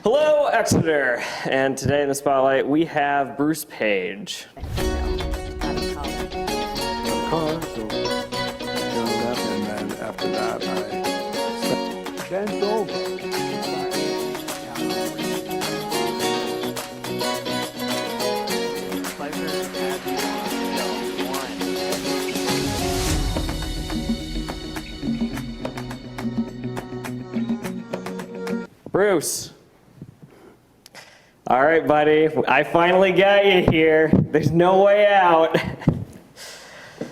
Hello, Exeter, and today in the spotlight we have Bruce Page. Car, so showed up, and then after that I bent over. Bruce. All right, buddy, I finally got you here. There's no way out.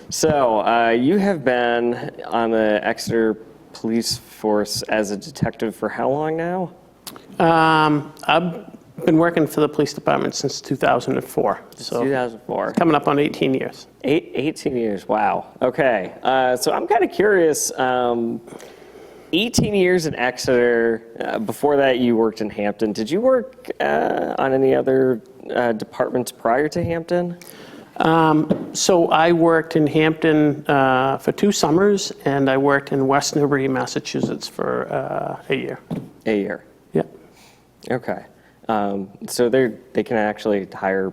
So, you have been on the Exeter Police Force as a detective for how long now? I've been working for the police department since 2004. So 2004. Coming up on 18 years. 18 years, wow. Okay, so I'm kind of curious. 18 years in Exeter. Before that, you worked in Hampton. Did you work on any other departments prior to Hampton? So I worked in Hampton for 2 summers, and I worked in West Newbury, Massachusetts for a year. A year. Yep. Okay. So they can actually hire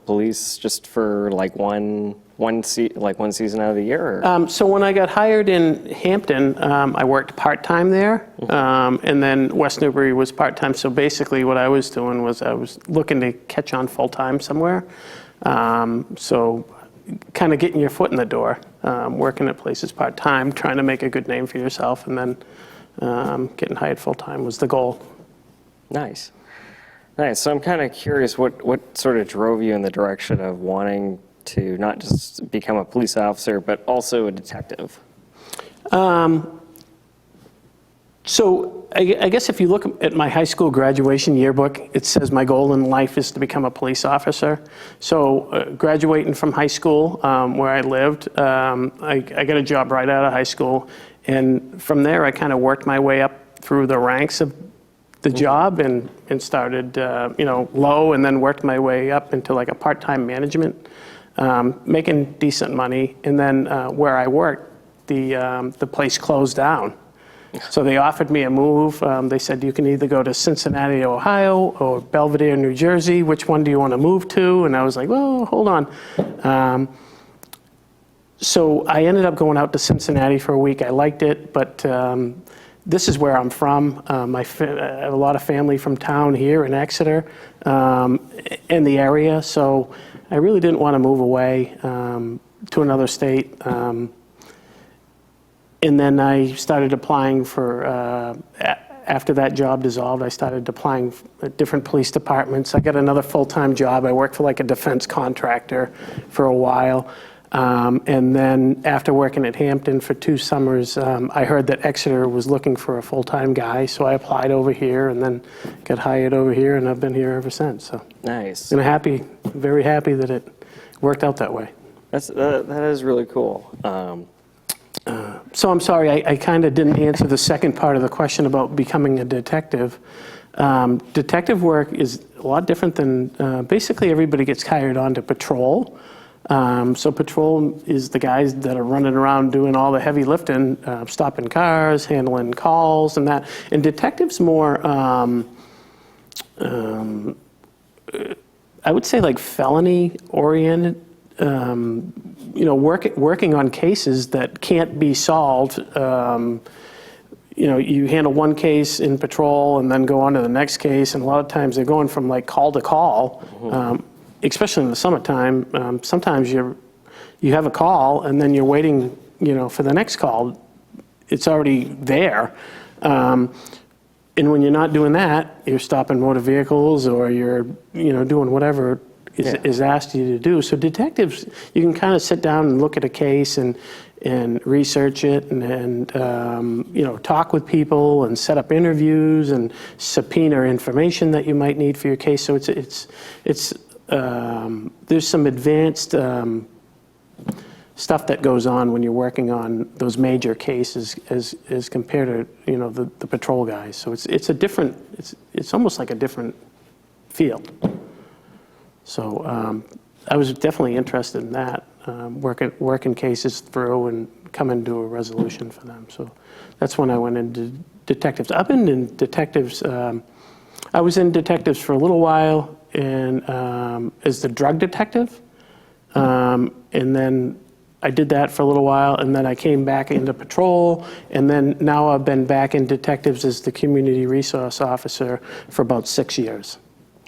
police just for like one season out of the year? Or? So when I got hired in Hampton, I worked part-time there, and then West Newbury was part-time. So basically what I was doing was I was looking to catch on full-time somewhere. So kind of getting your foot in the door, working at places part-time, trying to make a good name for yourself, and then getting hired full-time was the goal. Nice. Nice. So I'm kind of curious, what sort of drove you in the direction of wanting to not just become a police officer, but also a detective? So I guess if you look at my high school graduation yearbook, it says my goal in life is to become a police officer. So graduating from high school where I lived, I got a job right out of high school. And from there, I kind of worked my way up through the ranks of the job and started, low, and then worked my way up into like a part-time management, making decent money. And then where I worked, the place closed down. So they offered me a move. They said, you can either go to Cincinnati, Ohio, or Belvedere, New Jersey. Which one do you want to move to? And I was like, well, hold on. So I ended up going out to Cincinnati for a week. I liked it, but this is where I'm from. I have a lot of family from town here in Exeter, in the area. So I really didn't want to move away to another state. And then I started applying for, after that job dissolved, I started applying for different police departments. I got another full-time job. I worked for like a defense contractor for a while. And then after working at Hampton for 2 summers, I heard that Exeter was looking for a full-time guy. So I applied over here and then got hired over here, and I've been here ever since. So Nice. I'm happy, very happy that it worked out that way. That is really cool. So I'm sorry, I kind of didn't answer the second part of the question about becoming a detective. Detective work is a lot different than, basically everybody gets hired on to patrol. So patrol is the guys that are running around doing all the heavy lifting, stopping cars, handling calls and that. And detectives more, I would say like felony oriented. Working on cases that can't be solved. You handle one case in patrol and then go on to the next case, and a lot of times they're going from like call to call, especially in the summertime. Sometimes you have a call and then you're waiting, for the next call. It's already there. And when you're not doing that, you're stopping motor vehicles, or you're, doing whatever is asked you to do. So detectives, you can kind of sit down and look at a case and research it and talk with people and set up interviews and subpoena information that you might need for your case. So it's there's some advanced stuff that goes on when you're working on those major cases as compared to the patrol guys. So it's a different, it's almost like a different field. So I was definitely interested in that, working cases through and coming to a resolution for them. So that's when I went into detectives. I've been in detectives I was in detectives for a little while, and as the drug detective, and then I did that for a little while, and then I came back into patrol, and then now I've been back in detectives as the community resource officer for about 6 years.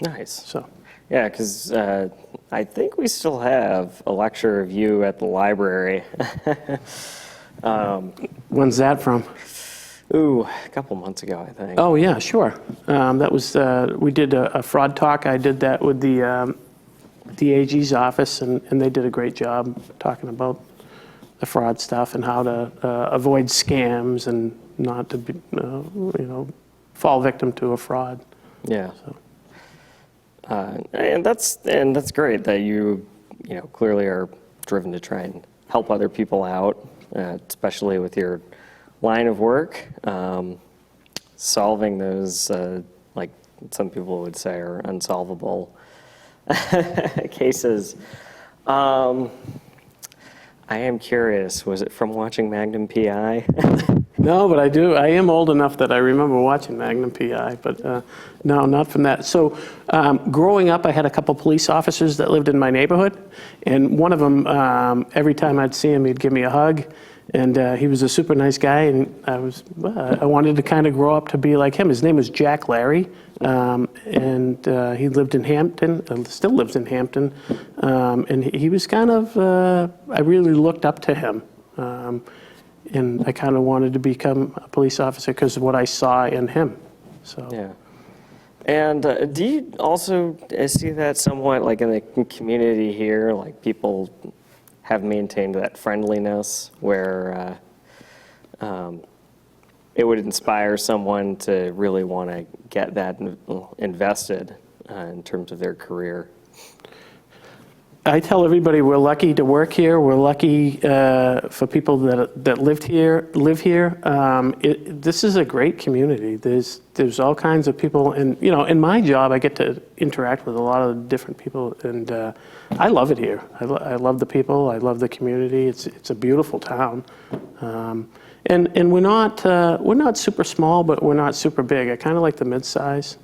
Nice. So, Yeah, because I think we still have a lecture of you at the library. when's that from? Ooh, a couple months ago, I think. Oh yeah, sure. That was we did a fraud talk. I did that with the AG's office, and they did a great job talking about the fraud stuff and how to avoid scams and not to be, fall victim to a fraud. Yeah. And that's great that you clearly are driven to try and help other people out, especially with your line of work, solving those like some people would say are unsolvable cases. I am curious, was it from watching Magnum PI? No, but I am old enough that I remember watching Magnum PI, but no, not from that. So growing up, I had a couple police officers that lived in my neighborhood, and one of them, every time I'd see him, he'd give me a hug, and he was a super nice guy, and I wanted to kind of grow up to be like him. His name was Jack Larry, and he lived in Hampton, still lives in Hampton, and he was kind of, I really looked up to him. And I kind of wanted to become a police officer because of what I saw in him. So. Yeah. And do you also see that somewhat like in the community here, like people have maintained that friendliness where it would inspire someone to really want to get that invested in terms of their career? I tell everybody we're lucky to work here. We're lucky for people that live here. This is a great community. There's all kinds of people, and in my job, I get to interact with a lot of different people, and I love it here. I love the people. I love the community. It's a beautiful town, and we're not super small, but we're not super big. I kind of like the mid-size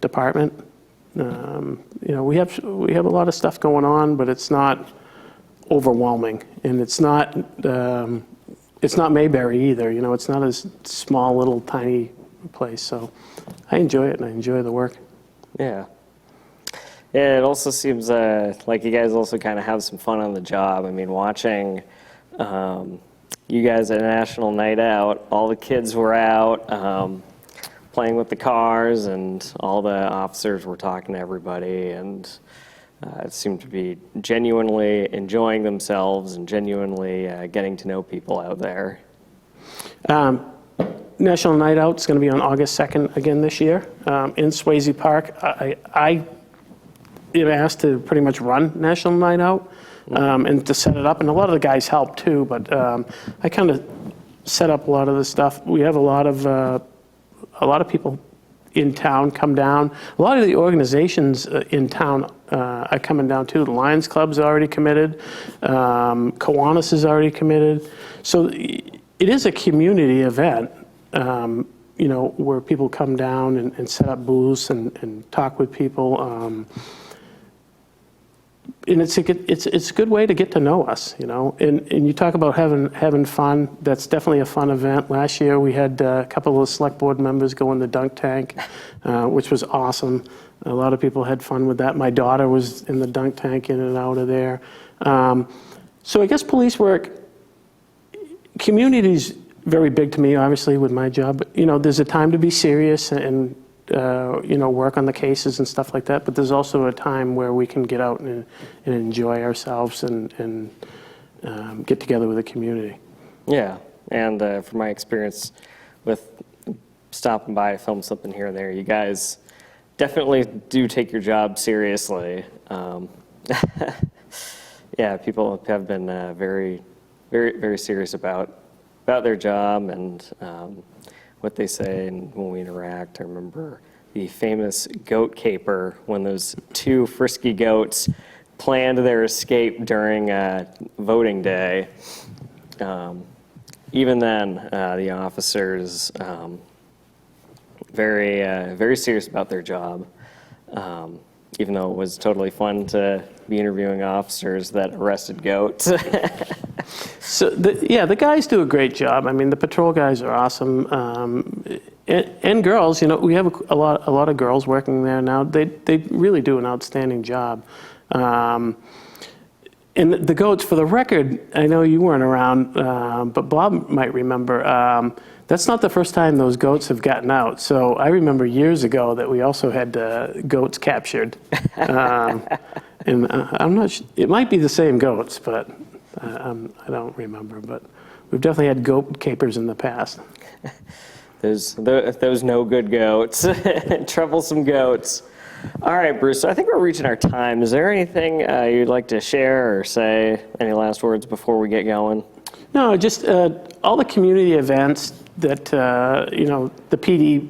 department. We have a lot of stuff going on, but it's not overwhelming, and it's not Mayberry either. It's not a small little tiny place. So I enjoy it, and I enjoy the work. Yeah. Yeah, it also seems like you guys also kind of have some fun on the job. I mean, watching you guys at National Night Out, all the kids were out. Playing with the cars, and all the officers were talking to everybody, and it seemed to be genuinely enjoying themselves and genuinely getting to know people out there. National Night Out is going to be on August 2nd again this year in Swayze Park. I asked to pretty much run National Night Out and to set it up, and a lot of the guys helped too, but I kind of set up a lot of the stuff. We have a lot of people in town come down. A lot of the organizations in town are coming down too. The Lions Club's already committed. Kiwanis is already committed. So it is a community event, where people come down and set up booths and talk with people. And it's a good way to get to know us, And you talk about having fun. That's definitely a fun event. Last year we had a couple of select board members go in the dunk tank, which was awesome. A lot of people had fun with that. My daughter was in the dunk tank, in and out of there. So I guess police work, community's very big to me, obviously, with my job. But there's a time to be serious and work on the cases and stuff like that. But there's also a time where we can get out and enjoy ourselves and get together with the community. Yeah, and from my experience with stopping by to film something here and there, you guys definitely do take your job seriously. Yeah, people have been very, very, very serious about their job and what they say, and when we interact. I remember the famous goat caper when those two frisky goats planned their escape during voting day. Even then, the officers very serious about their job. Even though it was totally fun to be interviewing officers that arrested goats. So, the guys do a great job. I mean, the patrol guys are awesome. And girls, we have a lot of girls working there now. They really do an outstanding job. And the goats, for the record, I know you weren't around, but Bob might remember, that's not the first time those goats have gotten out. So I remember years ago that we also had goats captured. And I'm not sure, it might be the same goats, but I don't remember. But we've definitely had goat capers in the past. Those no good goats, troublesome goats. All right, Bruce, so I think we're reaching our time. Is there anything you'd like to share or say? Any last words before we get going? No, just all the community events that, the PD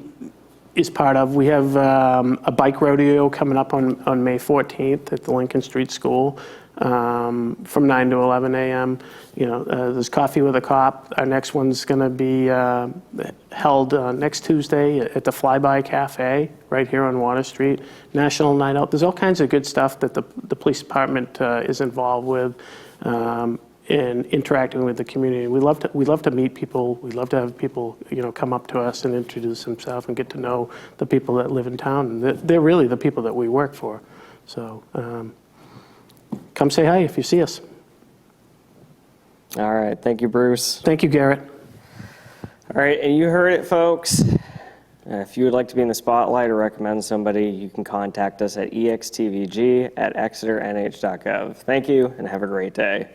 is part of. We have a bike rodeo coming up on May 14th at the Lincoln Street School from 9 to 11 a.m. There's Coffee with a Cop. Our next one's going to be held next Tuesday at the Flyby Cafe right here on Water Street. National Night Out. There's all kinds of good stuff that the police department is involved with. In interacting with the community. We love to meet people. We love to have people, come up to us and introduce themselves and get to know the people that live in town. And they're really the people that we work for. So come say hi if you see us. All right. Thank you, Bruce. Thank you, Garrett. All right. And you heard it, folks. If you would like to be in the spotlight or recommend somebody, you can contact us at extvg@exeternh.gov. Thank you and have a great day.